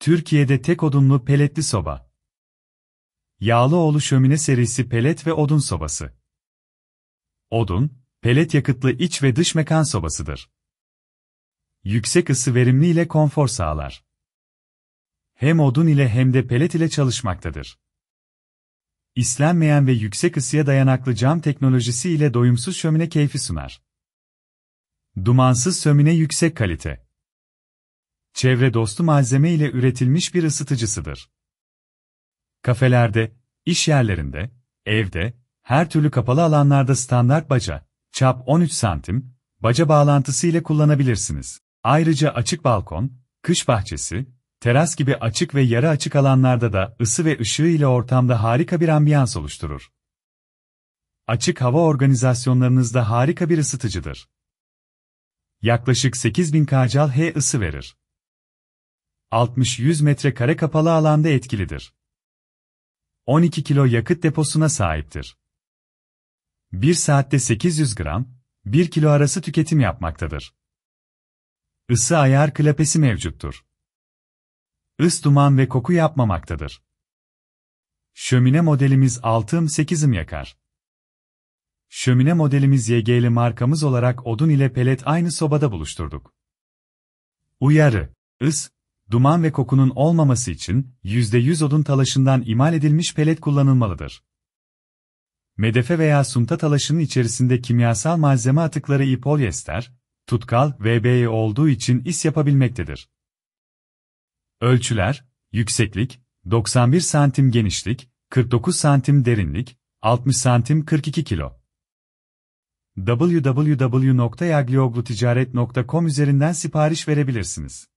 Türkiye'de tek odunlu peletli soba. Yağlıoğlu şömine serisi pelet ve odun sobası. Odun, pelet yakıtlı iç ve dış mekan sobasıdır. Yüksek ısı verimli ile konfor sağlar. Hem odun ile hem de pelet ile çalışmaktadır. İslenmeyen ve yüksek ısıya dayanıklı cam teknolojisi ile doyumsuz şömine keyfi sunar. Dumansız şömine yüksek kalite. Çevre dostu malzeme ile üretilmiş bir ısıtıcısıdır. Kafelerde, iş yerlerinde, evde, her türlü kapalı alanlarda standart baca, çap 13 santim, baca bağlantısı ile kullanabilirsiniz. Ayrıca açık balkon, kış bahçesi, teras gibi açık ve yarı açık alanlarda da ısı ve ışığı ile ortamda harika bir ambiyans oluşturur. Açık hava organizasyonlarınızda harika bir ısıtıcıdır. Yaklaşık 8000 kcal ısı verir. 60-100 metrekare kapalı alanda etkilidir. 12 kilo yakıt deposuna sahiptir. 1 saatte 800 gram, 1 kilo arası tüketim yapmaktadır. Isı ayar klepesi mevcuttur. Duman ve koku yapmamaktadır. Şömine modelimiz 6'ım-8'im yakar. Şömine modelimiz YGL markamız olarak odun ile pelet aynı sobada buluşturduk. Uyarı: duman ve kokunun olmaması için %100 odun talaşından imal edilmiş pelet kullanılmalıdır. Medefe veya sunta talaşının içerisinde kimyasal malzeme atıkları polyester, tutkal, VBE olduğu için is yapabilmektedir. Ölçüler: yükseklik, 91 santim genişlik, 49 santim derinlik, 60 santim 42 kilo. www.yagliogluticaret.com üzerinden sipariş verebilirsiniz.